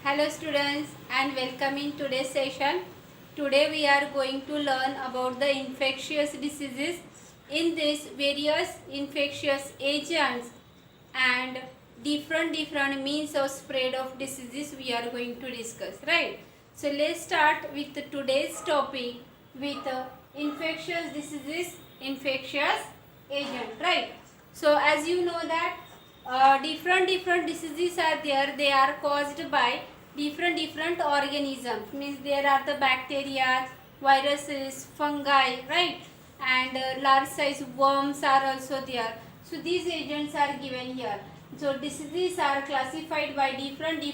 Hello students and welcome in today's session. Today we are going to learn about the infectious diseases. In this various infectious agents and different means of spread of diseases we are going to discuss, right? So let's start with today's topic with infectious diseases, infectious agent, right? So as you know that different diseases are there. They are caused by different organisms, means there are the bacteria, viruses, fungi, right? And large size worms are also there. So these agents are given here. So diseases are classified by different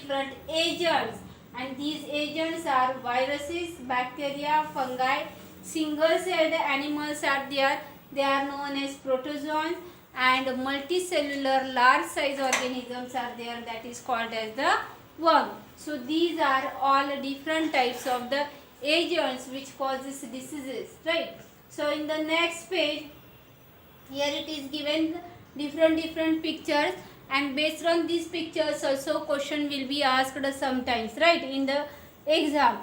agents, and these agents are viruses, bacteria, fungi. Single celled animals are there. They are known as protozoans, and multicellular large size organisms are there, that is called as the worm. So these are all different types of the agents which causes diseases, right? So in the next page, here it is given different pictures, and based on these pictures also question will be asked sometimes, right, in the exam.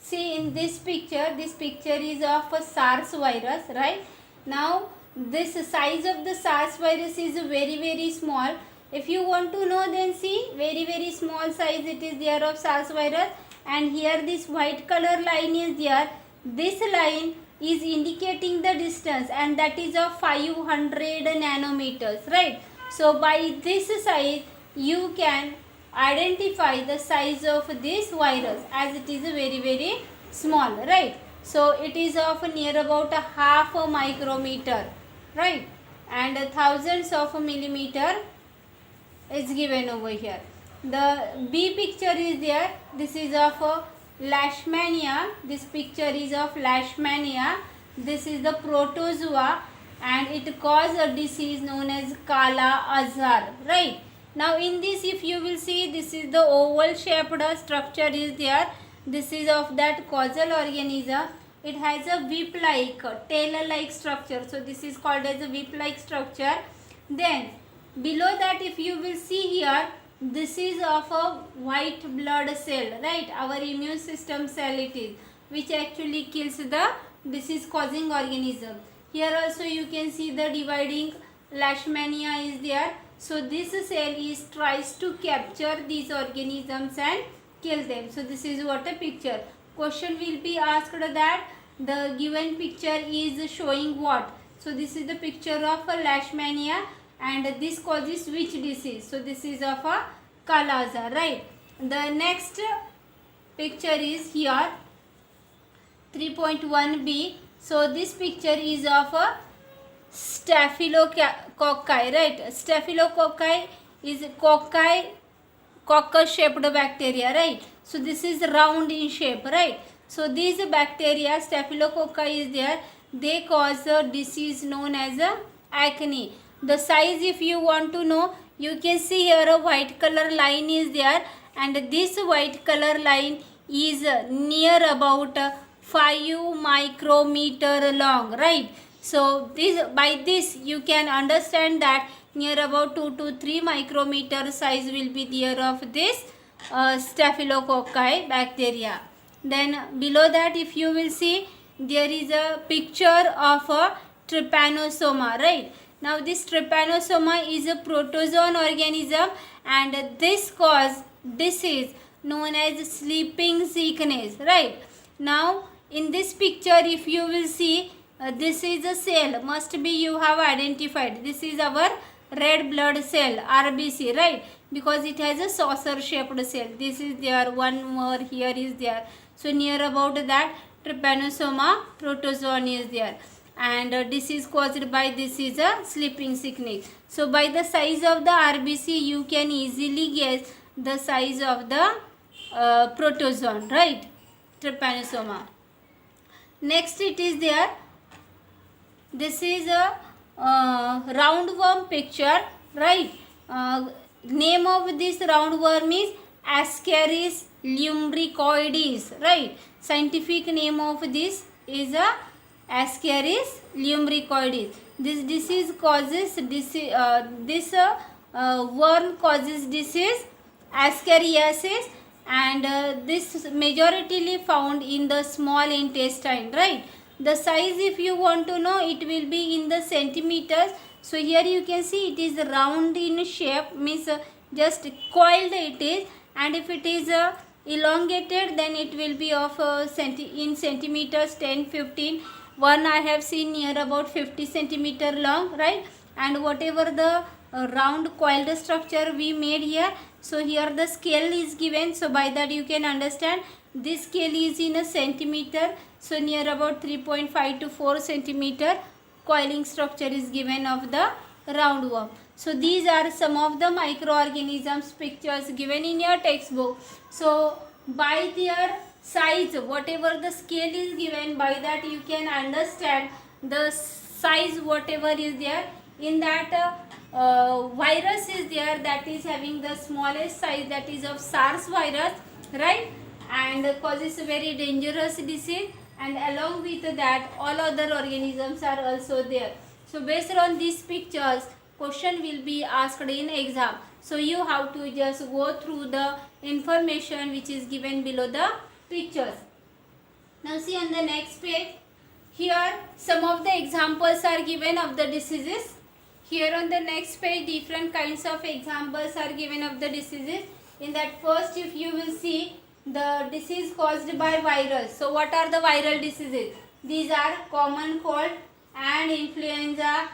See, in this picture is of a SARS virus, right? Now this size of the SARS virus is very small. If you want to know, then see, very small size it is there of SARS virus, and here this white color line is there. This line is indicating the distance, and that is of 500 nanometers, right? So by this size you can identify the size of this virus, as it is very small, right? So it is of near about a half a micrometer, right, and thousands of millimeter is given over here. The B picture is there. This is of Leishmania. This picture is of Leishmania. This is the protozoa, and it causes a disease known as Kala Azar, right? Now in this, if you will see, this is the oval shaped structure is there. This is of that causal organism. It has a whip-like, tail-like structure. So this is called as a whip-like structure. Then below that, if you will see here, this is of a white blood cell, right? Our immune system cell it is, which actually kills the disease causing organism. Here also you can see the dividing Leishmania is there. So this cell is tries to capture these organisms and kill them. So this is what a picture. Question will be asked that the given picture is showing what. So this is the picture of a Leishmania, and this causes which disease. So this is of a Kala Azar, right? The next picture is here 3.1b. So this picture is of a Staphylococci, right? Staphylococci is coccus shaped bacteria, right? So this is round in shape, right? So these bacteria, Staphylococci is there. They cause a disease known as acne. The size, if you want to know, you can see here a white color line is there, and this white color line is near about 5 micrometer long, right? So this, by this you can understand that near about 2 to 3 micrometer size will be there of this Staphylococci bacteria. Then below that, if you will see, there is a picture of a trypanosoma, right? Now this trypanosoma is a protozoan organism, and this cause disease known as sleeping sickness, right? Now in this picture, if you will see, this is a cell, must be you have identified. This is our red blood cell, RBC, right? Because it has a saucer shaped cell. This is there, one more here is there. So near about that trypanosoma protozoan is there, and disease caused by this is a sleeping sickness. So by the size of the RBC you can easily guess the size of the protozoan, right? Trypanosoma. Next it is there. This is a roundworm picture, right? Name of this roundworm is Ascaris lumbricoides, right? Scientific name of this is a Ascaris lumbricoides. This disease causes worm causes disease Ascariasis, and this majoritarily found in the small intestine, right? The size, if you want to know, it will be in the centimeters. So here you can see it is round in shape, means just coiled it is, and if it is elongated, then it will be of in centimeters 10, 15. One I have seen near about 50 centimeter long, right? And whatever the round coiled structure we made here, so here the scale is given, so by that you can understand this scale is in a centimeter, so near about 3.5 to 4 centimeter coiling structure is given of the roundworm. So these are some of the microorganisms pictures given in your textbook. So by their size, whatever the scale is given, by that you can understand the size whatever is there. In that virus is there that is having the smallest size, that is of SARS virus, right? And causes a very dangerous disease, and along with that all other organisms are also there. So based on these pictures, question will be asked in exam. So you have to just go through the information which is given below the pictures. Now see on the next page, here some of the examples are given of the diseases. Here on the next page different kinds of examples are given of the diseases. In that first, if you will see the disease caused by virus. So what are the viral diseases? These are common cold and influenza,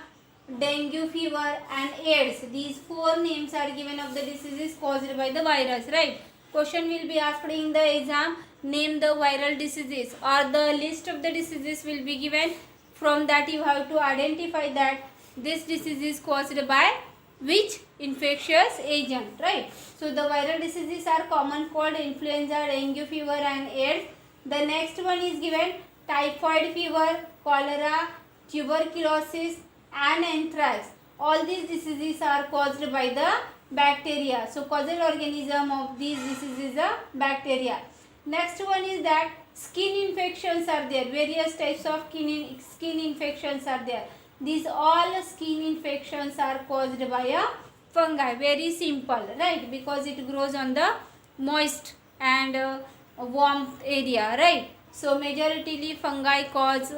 dengue fever and AIDS. These four names are given of the diseases caused by the virus, right? Question will be asked in the exam, name the viral diseases, or the list of the diseases will be given. From that you have to identify that this disease is caused by which infectious agent, right? So the viral diseases are common cold, influenza, dengue fever and AIDS. The next one is given typhoid fever, cholera, tuberculosis and anthrax. All these diseases are caused by the bacteria. So causal organism of these diseases is a bacteria. Next one is that skin infections are there. Various types of skin infections are there. These all skin infections are caused by a fungi. Very simple, right? Because it grows on the moist and warm area, right? So majoritarily fungi cause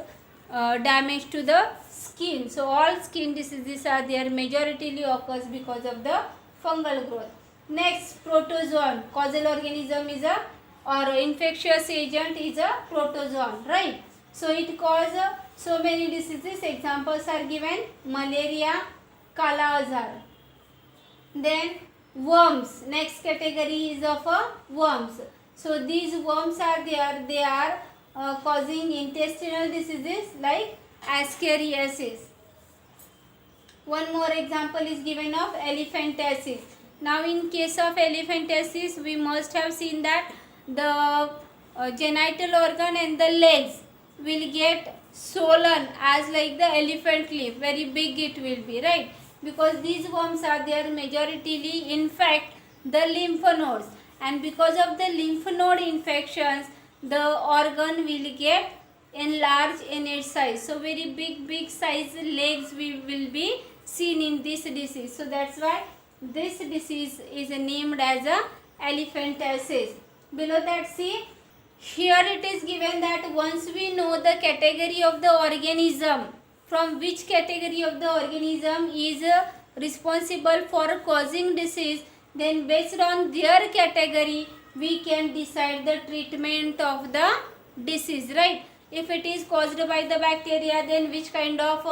damage to the skin. So all skin diseases are there, majoritarily occurs because of the fungal growth. Next, protozoan. Causal organism is a, or infectious agent is a protozoan, right? So it causes so many diseases. Examples are given: malaria, Kala Azar. Then worms. Next category is of worms. So these worms are there. They are causing intestinal diseases like Ascariasis. One more example is given of elephantiasis. Now in case of elephantiasis, we must have seen that the genital organ and the legs will get swollen as like the elephant leaf. Very big it will be, right? Because these worms are there majoritarily infect the lymph nodes, and because of the lymph node infections, the organ will get enlarged in its size. So very big size legs will be seen in this disease. So that's why this disease is named as a elephantiasis. Below that, see, here it is given that once we know the category of the organism, from which category of the organism is responsible for causing disease, then based on their category we can decide the treatment of the disease, right? If it is caused by the bacteria, then which kind of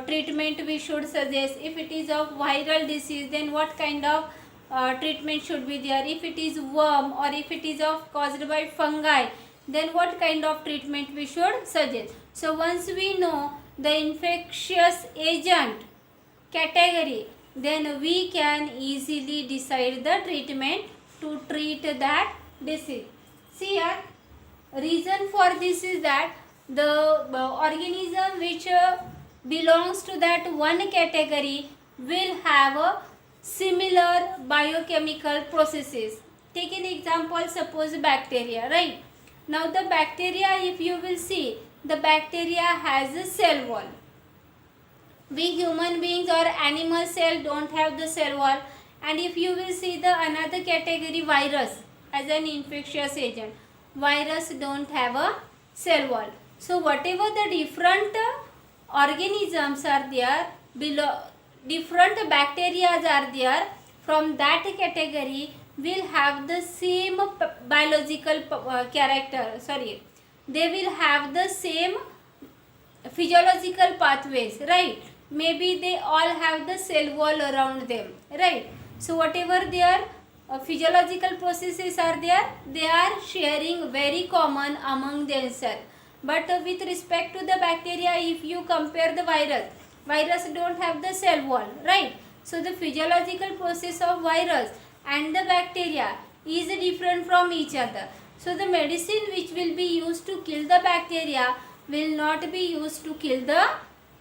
treatment we should suggest. If it is of viral disease, then what kind of treatment should be there. If it is worm or if it is of caused by fungi, then what kind of treatment we should suggest. So once we know the infectious agent category, then we can easily decide the treatment to treat that disease. See here, reason for this is that the organism which belongs to that one category will have a similar biochemical processes. Take an example, suppose bacteria, right? Now the bacteria, if you will see, the bacteria has a cell wall. We human beings or animal cell don't have the cell wall. And if you will see the another category, virus, as an infectious agent. Virus don't have a cell wall. So whatever the different organisms are there, different bacteria are there, from that category will have the same biological character. Sorry, they will have the same physiological pathways, right? Maybe they all have the cell wall around them, right? So whatever their physiological processes are there, they are sharing very common among themselves. But with respect to the bacteria, if you compare the virus don't have the cell wall, right? So the physiological process of virus and the bacteria is different from each other. So the medicine which will be used to kill the bacteria will not be used to kill the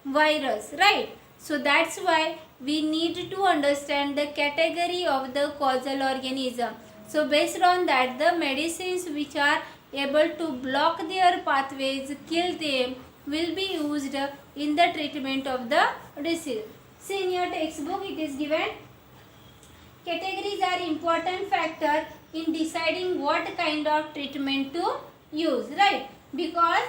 virus, right? So that's why we need to understand the category of the causal organism. So based on that, the medicines which are able to block their pathways, kill them, will be used in the treatment of the disease. See, in your textbook it is given, categories are important factor in deciding what kind of treatment to use, right? Because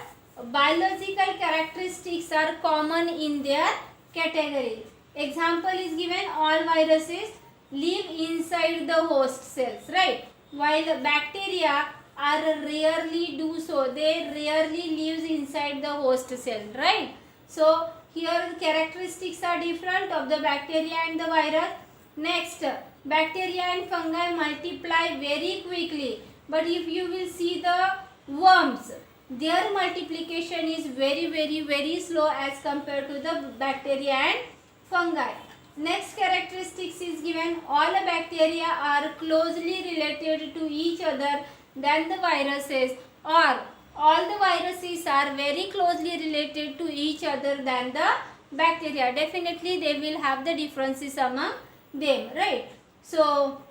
biological characteristics are common in their category. Example is given, all viruses live inside the host cells, right? While bacteria are rarely do so, they rarely lives inside the host cell, right? So here the characteristics are different of the bacteria and the virus. Next, bacteria and fungi multiply very quickly, but if you will see the worms, their multiplication is very slow as compared to the bacteria and fungi. Next characteristics is given, all bacteria are closely related to each other than the viruses, or all the viruses are very closely related to each other than the bacteria. Definitely they will have the differences among them, right? So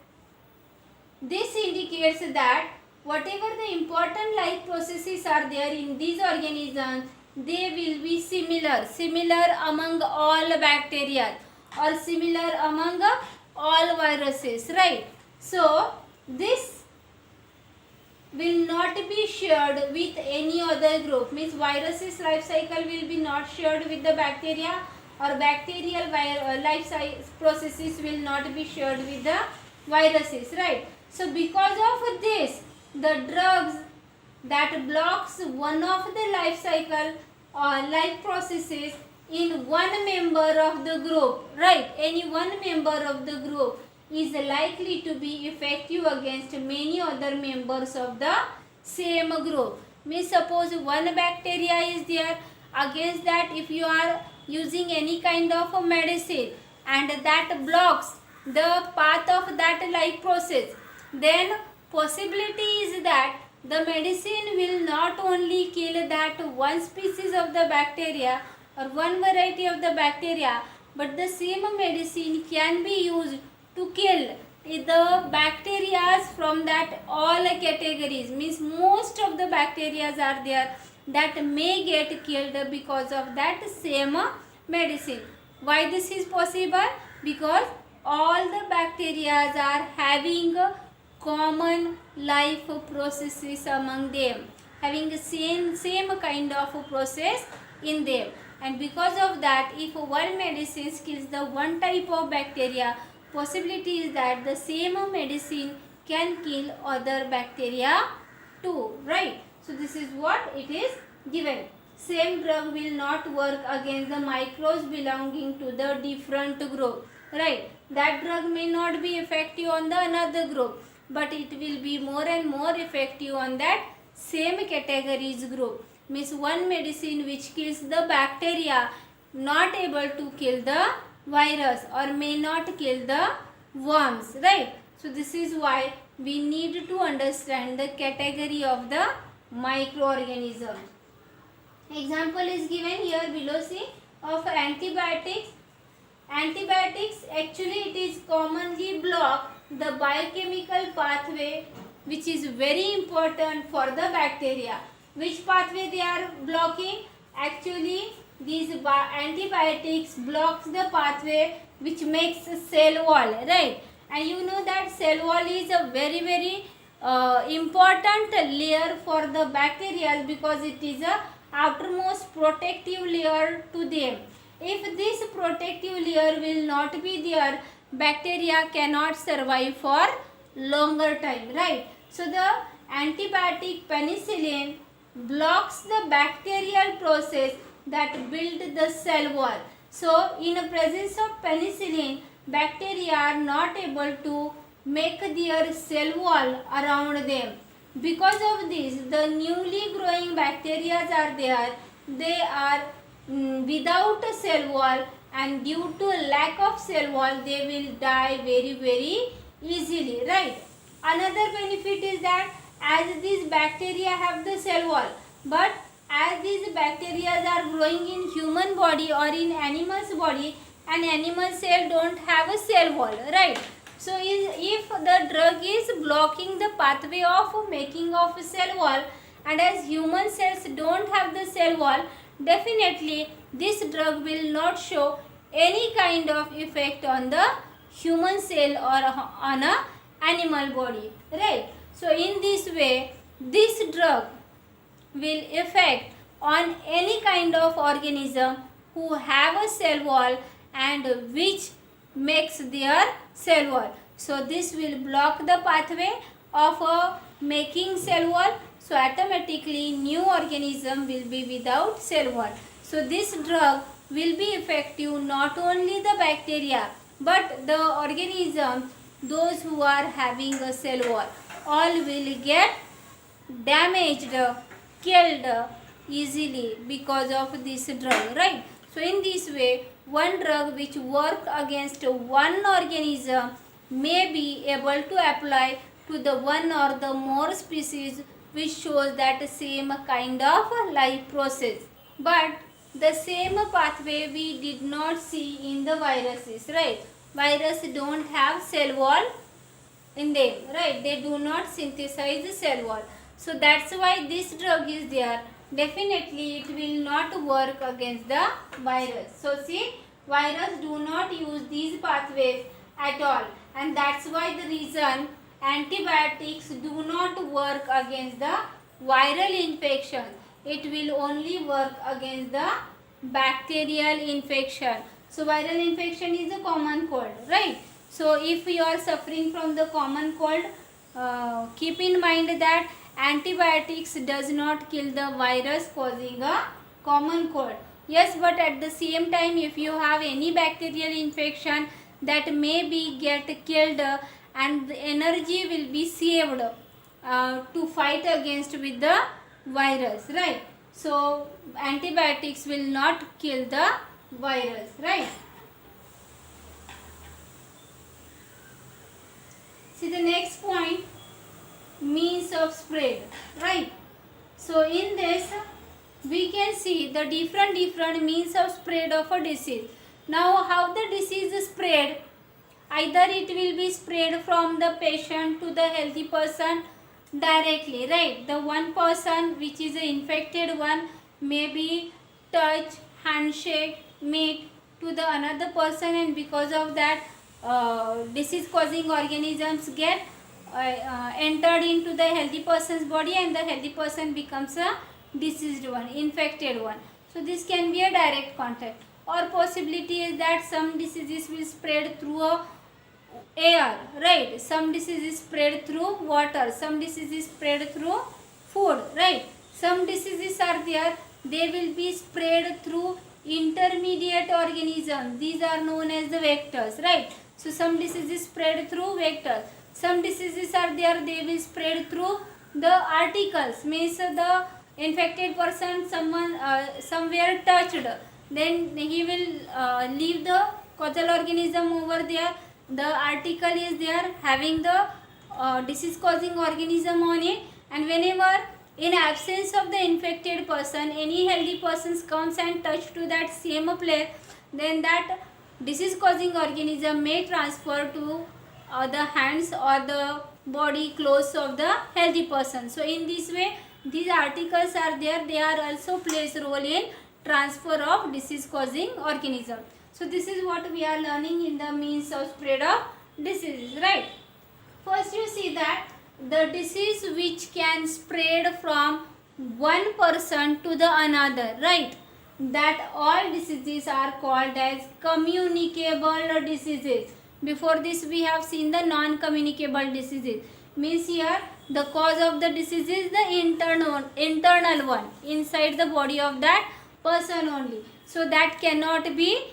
this indicates that whatever the important life processes are there in these organisms, they will be similar among all bacteria or similar among all viruses, right? So this will not be shared with any other group, means viruses life cycle will be not shared with the bacteria, or bacterial life processes will not be shared with the viruses, right? So because of this, the drugs that blocks one of the life cycle or life processes in one member of the group, right? Any one member of the group is likely to be effective against many other members of the same group. Means suppose one bacteria is there, against that if you are using any kind of a medicine and that blocks the path of that life process, then possibility is that the medicine will not only kill that one species of the bacteria or one variety of the bacteria, but the same medicine can be used to kill the bacteria from that all categories. Means most of the bacteria are there that may get killed because of that same medicine. Why this is possible? Because all the bacteria are having common life processes among them, having the same kind of process in them, and because of that, if one medicine kills the one type of bacteria, possibility is that the same medicine can kill other bacteria too, right? So this is what it is given. Same drug will not work against the microbes belonging to the different group, right? That drug may not be effective on the another group, but it will be more and more effective on that same categories group. Means one medicine which kills the bacteria not able to kill the virus or may not kill the worms, right? So this is why we need to understand the category of the microorganisms. Example is given here below, see, of antibiotics. Antibiotics actually it is commonly block the biochemical pathway which is very important for the bacteria. Which pathway they are blocking? Actually these antibiotics blocks the pathway which makes a cell wall, right? And you know that cell wall is a very important layer for the bacteria because it is a outermost protective layer to them. If this protective layer will not be there, bacteria cannot survive for longer time, right? So the antibiotic penicillin blocks the bacterial process that build the cell wall. So in the presence of penicillin, bacteria are not able to make their cell wall around them. Because of this, the newly growing bacteria are there. They are without a cell wall, and due to lack of cell wall, they will die very easily, right? Another benefit is that as these bacteria have the cell wall, but as these bacteria are growing in human body or in animal's body, and animal cell don't have a cell wall, right? So if the drug is blocking the pathway of making of cell wall, and as human cells don't have the cell wall, definitely this drug will not show any kind of effect on the human cell or on a animal body, right? So in this way, this drug will affect on any kind of organism who have a cell wall and which makes their cell wall. So this will block the pathway of making cell wall. So automatically new organism will be without cell wall. So this drug will be effective not only the bacteria but the organisms, those who are having a cell wall, all will get damaged, killed easily because of this drug, right? So in this way, one drug which work against one organism may be able to apply to the one or the more species, which shows that same kind of life process. But the same pathway we did not see in the viruses, right? Virus don't have cell wall in them, right? They do not synthesize the cell wall. So that's why this drug is there. Definitely it will not work against the virus. So see, virus do not use these pathways at all, and that's why the reason antibiotics do not work against the viral infection. It will only work against the bacterial infection. So viral infection is a common cold, right? So if you are suffering from the common cold, keep in mind that antibiotics does not kill the virus causing a common cold. Yes, but at the same time, if you have any bacterial infection, that may be get killed and the energy will be saved to fight against with the virus, right? So antibiotics will not kill the virus, right? See the next point, means of spread, right? So in this we can see the different means of spread of a disease. Now how the disease is spread, either it will be spread from the patient to the healthy person directly, right? The one person which is an infected one may be touch, handshake, meet to the another person, and because of that disease causing organisms get entered into the healthy person's body, and the healthy person becomes a diseased one, infected one. So this can be a direct contact, or possibility is that some diseases will spread through air, right? Some diseases spread through water, some diseases spread through food, right? Some diseases are there, they will be spread through intermediate organisms. These are known as the vectors, right? So some diseases spread through vectors. Some diseases are there, they will spread through the articles, means the infected person somewhere touched, then he will leave the causal organism over there. The article is there having the disease causing organism on it, and whenever in absence of the infected person, any healthy person comes and touch to that same place, then that disease causing organism may transfer to the hands or the body clothes of the healthy person. So in this way these articles are there, they are also plays role in transfer of disease causing organism. So this is what we are learning in the means of spread of diseases, right? First you see that the disease which can spread from one person to the another, right? That all diseases are called as communicable diseases. Before this we have seen the non-communicable diseases. Means here the cause of the disease is the internal one, inside the body of that person only. So that cannot be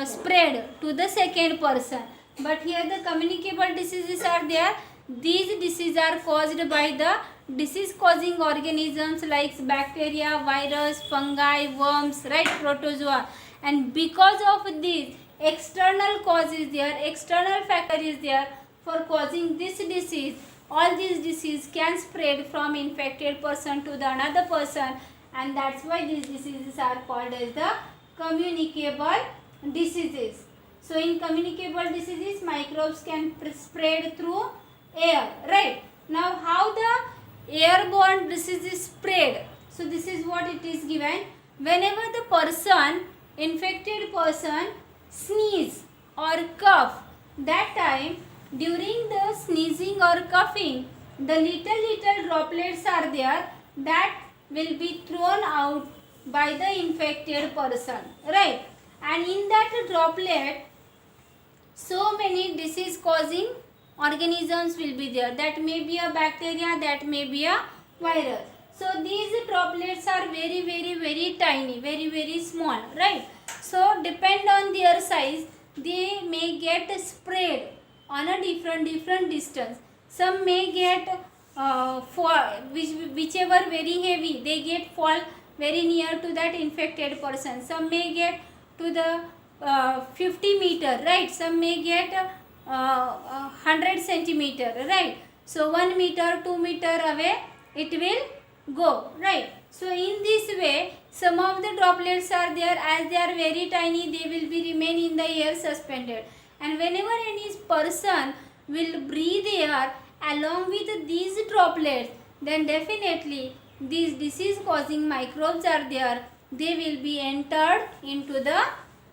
spread to the second person. But here the communicable diseases are there. These diseases are caused by the disease causing organisms like bacteria, virus, fungi, worms, right, protozoa. And because of this external cause is there, external factor is there for causing this disease, all these disease can spread from infected person to the another person, and that's why these diseases are called as the communicable diseases. So in communicable diseases, microbes can spread through air, right? Now how the airborne disease is spread? So this is what it is given. Whenever the person, infected person, sneeze or cough, that time during the sneezing or coughing, the little droplets are there that will be thrown out by the infected person, right? And in that droplet, so many disease causing organisms will be there. That may be a bacteria, that may be a virus. So these droplets are very tiny, very small, right? So depend on their size, they may get spread on a different distance. Some may get whichever very heavy, they get fall very near to that infected person. Some may get to the 50 meter, right? Some may get 100 centimeter, right? So 1 meter, 2 meter away it will go, right? So in this way, some of the droplets are there, as they are very tiny, they will be remain in the air suspended. And whenever any person will breathe air along with these droplets, then definitely these disease causing microbes are there, they will be entered into the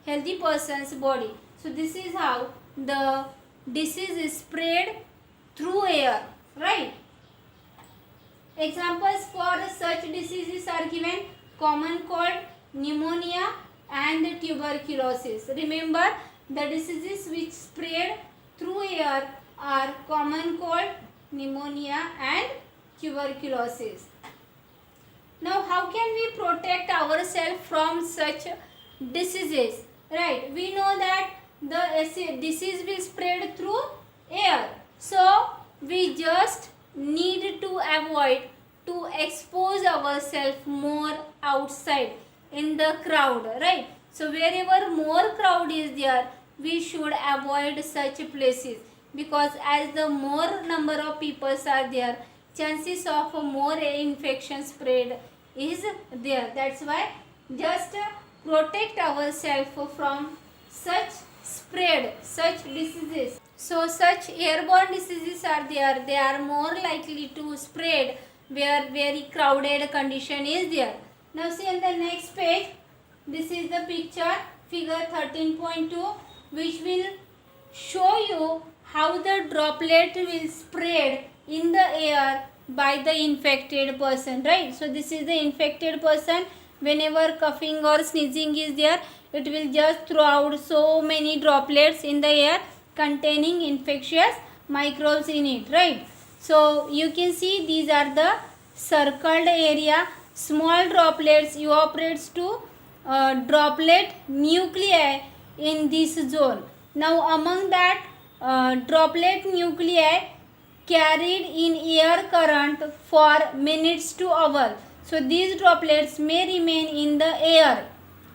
healthy person's body. So this is how the disease is spread through air, right? Examples for such diseases are given: common cold, pneumonia and tuberculosis. Remember, the diseases which spread through air are common cold, pneumonia and tuberculosis. Now how can we protect ourselves from such diseases? Right, we know that the disease will spread through air. So we just need to avoid to expose ourselves more outside in the crowd, right? So wherever more crowd is there, we should avoid such places, because as the more number of people are there, chances of more infection spread is there. That's why just protect ourselves from such spread, such diseases. So such airborne diseases are there, they are more likely to spread where very crowded condition is there. Now see on the next page, this is the picture, figure 13.2, which will show you how the droplet will spread in the air by the infected person, right? So this is the infected person. Whenever coughing or sneezing is there, it will just throw out so many droplets in the air containing infectious microbes in it, right? So you can see these are the circled area. Small droplets evaporates to droplet nuclei in this zone. Now among that droplet nuclei carried in air current for minutes to hours. So these droplets may remain in the air,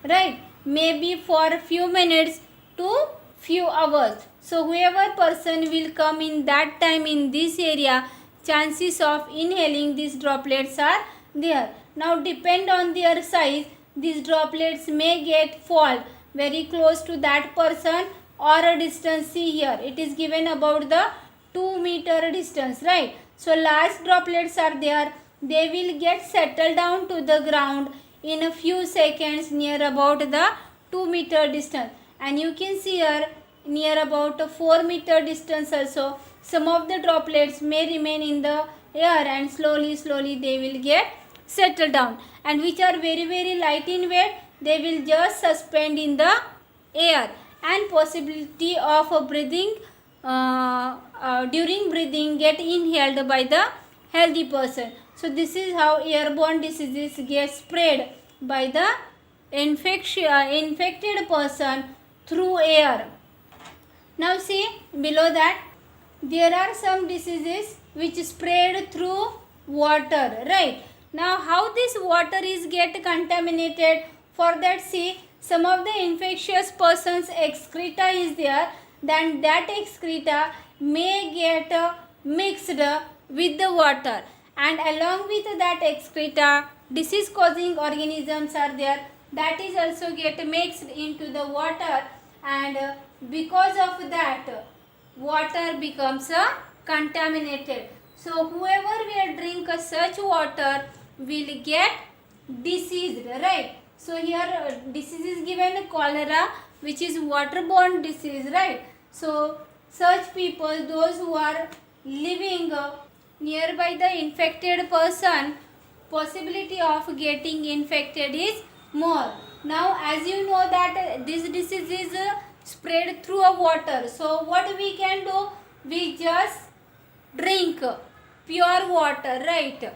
right? Maybe for few minutes to few hours. So whoever person will come in that time in this area, chances of inhaling these droplets are there. Now depend on their size, these droplets may get fall very close to that person or a distance. See here, it is given about the 2 meter distance, right? So large droplets are there, they will get settled down to the ground in a few seconds near about the 2 meter distance. And you can see here near about 4 meter distance also, some of the droplets may remain in the air and slowly they will get settle down, and which are very light in weight, they will just suspend in the air, and possibility of breathing during breathing get inhaled by the healthy person. So this is how airborne diseases get spread by the infected person through air. Now see below that there are some diseases which spread through water, right? Now how this water is get contaminated, for that see some of the infectious persons excreta is there, then that excreta may get mixed with the water, and along with that excreta disease causing organisms are there, that is also get mixed into the water, and because of that water becomes contaminated. So whoever will drink such water will get diseased, right? So here disease is given cholera, which is waterborne disease, right? So such people, those who are living nearby the infected person, possibility of getting infected is more. Now as you know that this disease is spread through a water, so what we can do, we just drink pure water, right?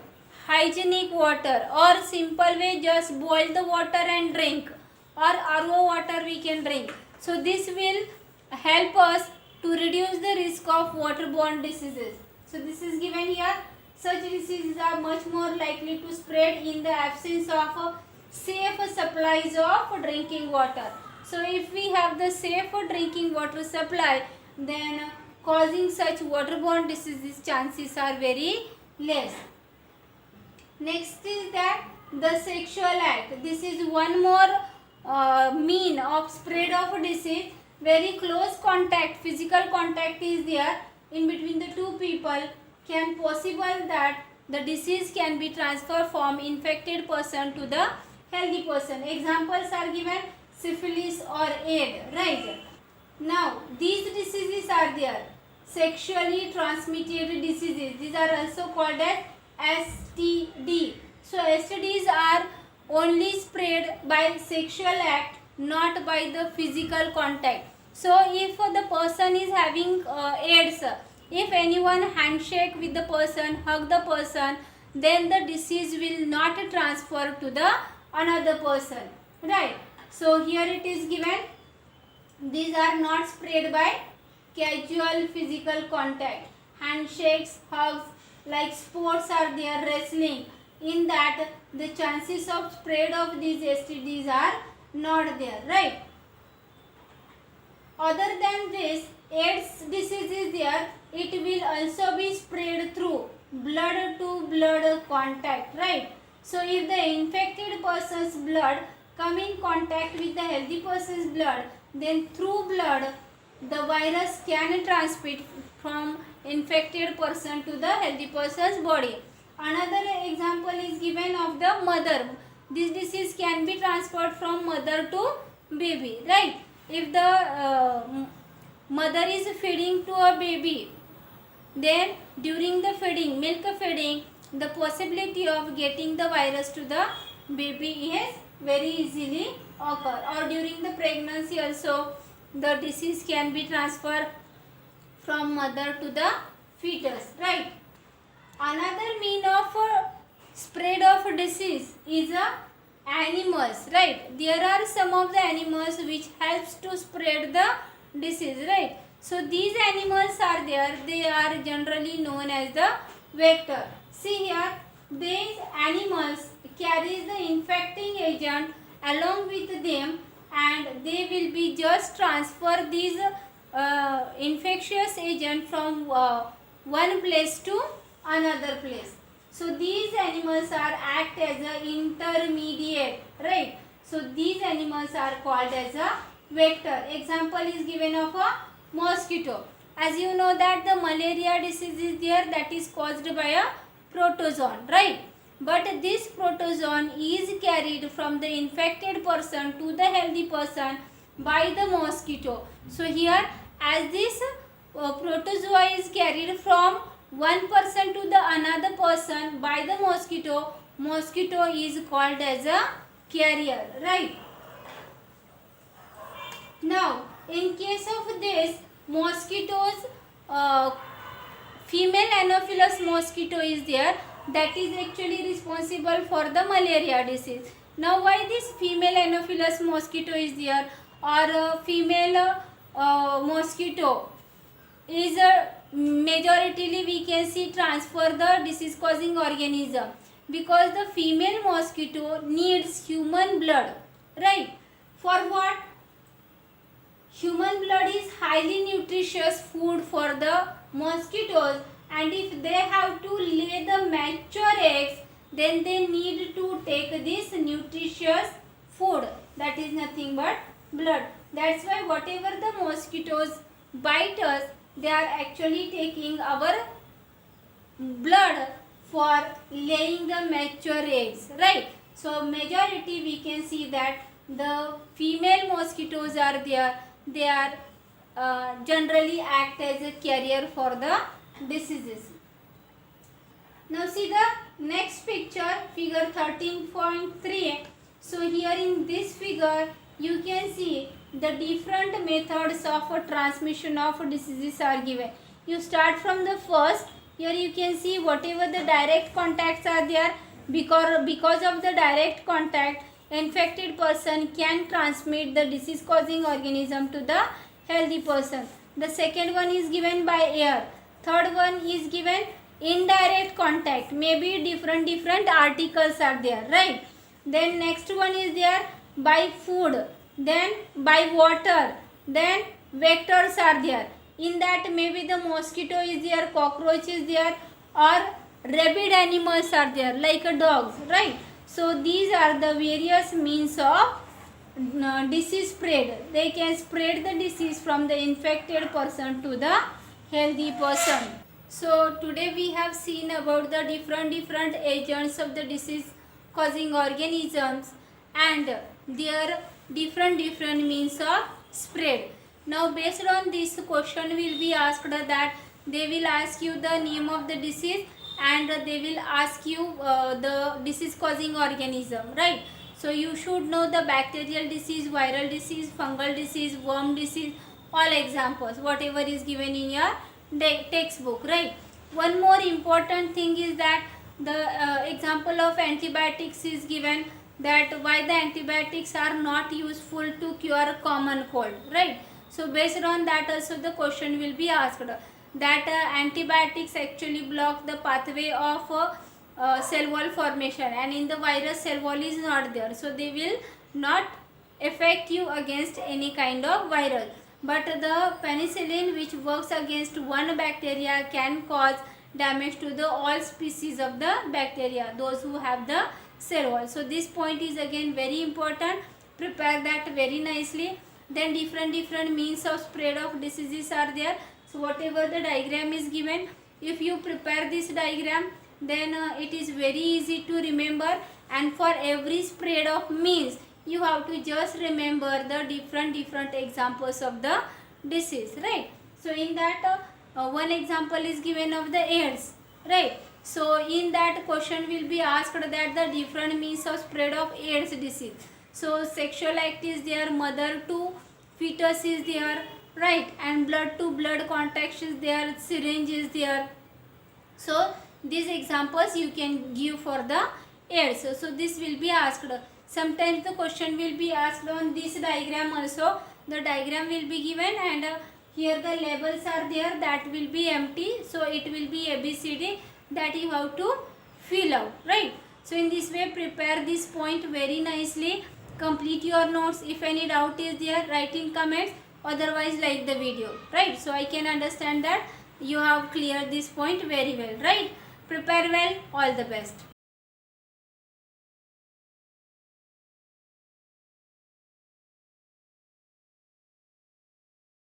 Hygienic water, or simple way just boil the water and drink, or RO water we can drink. So this will help us to reduce the risk of waterborne diseases. So this is given here. Such diseases are much more likely to spread in the absence of safe supplies of drinking water. So if we have the safe drinking water supply, then causing such waterborne diseases chances are very less. Next is that the sexual act. This is one more mean of spread of disease. Very close contact, physical contact is there in between the two people, can possible that the disease can be transferred from infected person to the healthy person. Examples are given, syphilis or AIDS, right? Now these diseases are there, sexually transmitted diseases. These are also called as STD. So STDs are only spread by sexual act, not by the physical contact. So if the person is having AIDS, if anyone handshake with the person, hug the person, then the disease will not transfer to the another person, right? So here it is given, these are not spread by casual physical contact. Handshakes, hugs, like sports are there, wrestling, in that the chances of spread of these STDs are not there, right? Other than this, AIDS disease is there, it will also be spread through blood to blood contact, right? So if the infected person's blood come in contact with the healthy person's blood, then through blood the virus can transmit from infected person to the healthy person's body. Another example is given of the mother. This disease can be transferred from mother to baby, right? If the mother is feeding to a baby, then during the feeding, milk feeding, the possibility of getting the virus to the baby is very easily occur. Or during the pregnancy also, the disease can be transferred from mother to the fetus, right? Another mean of spread of disease is animals, right? There are some of the animals which helps to spread the disease, right? So these animals are there, they are generally known as the vector. See here, these animals carries the infecting agent along with them, and they will be just transfer these infectious agent from one place to another place. So these animals are act as a intermediate, right? So these animals are called as a vector. Example is given of a mosquito. As you know that the malaria disease is there, that is caused by a protozoan, right? But this protozoan is carried from the infected person to the healthy person by the mosquito. So here, as this protozoa is carried from one person to the another person by the mosquito, mosquito is called as a carrier, right? Now, in case of this, mosquitoes, female Anopheles mosquito is there, that is actually responsible for the malaria disease. Now, why this female Anopheles mosquito is there, or female mosquito is majoritarily we can see transfer the disease causing organism, because the female mosquito needs human blood, right? For what? Human blood is highly nutritious food for the mosquitoes, and if they have to lay the mature eggs, then they need to take this nutritious food, that is nothing but blood. That's why whatever the mosquitoes bite us, they are actually taking our blood for laying the mature eggs, right? So majority we can see that the female mosquitoes are there, they are generally act as a carrier for the diseases. Now see the next picture, figure 13.3. So here in this figure you can see the different methods of transmission of diseases are given. You start from the first. Here you can see whatever the direct contacts are there, because of the direct contact, infected person can transmit the disease causing organism to the healthy person. The second one is given by air. Third one is given indirect contact, maybe different articles are there, right? Then next one is there by food, then by water, then vectors are there. In that maybe the mosquito is there, cockroach is there, or rabid animals are there like dogs, right? So these are the various means of disease spread. They can spread the disease from the infected person to the healthy person. So today we have seen about the different agents of the disease causing organisms and their different means of spread. Now based on this question will be asked that they will ask you the name of the disease and they will ask you the disease causing organism, right? So you should know the bacterial disease, viral disease, fungal disease, worm disease, all examples whatever is given in your textbook, right? One more important thing is that the example of antibiotics is given, that why the antibiotics are not useful to cure common cold, right? So based on that also the question will be asked that antibiotics actually block the pathway of cell wall formation, and in the virus cell wall is not there, so they will not affect you against any kind of virus. But the penicillin, which works against one bacteria, can cause damage to the all species of the bacteria, those who have the cell wall. So this point is again very important. Prepare that very nicely. Then different means of spread of diseases are there. So whatever the diagram is given, if you prepare this diagram, then it is very easy to remember, and for every spread of means you have to just remember the different examples of the disease, right? So in that one example is given of the AIDS, right? So in that question will be asked that the different means of spread of AIDS disease. So sexual act is there, mother to fetus is there, right? And blood to blood contact is there, syringe is there. So these examples you can give for the AIDS. So this will be asked. Sometimes the question will be asked on this diagram also. The diagram will be given, and here the labels are there, that will be empty. So it will be ABCD that you have to fill out, right? So in this way prepare this point very nicely. Complete your notes. If any doubt is there, write in comments. Otherwise like the video, right? So I can understand that you have cleared this point very well, right? Prepare well. All the best.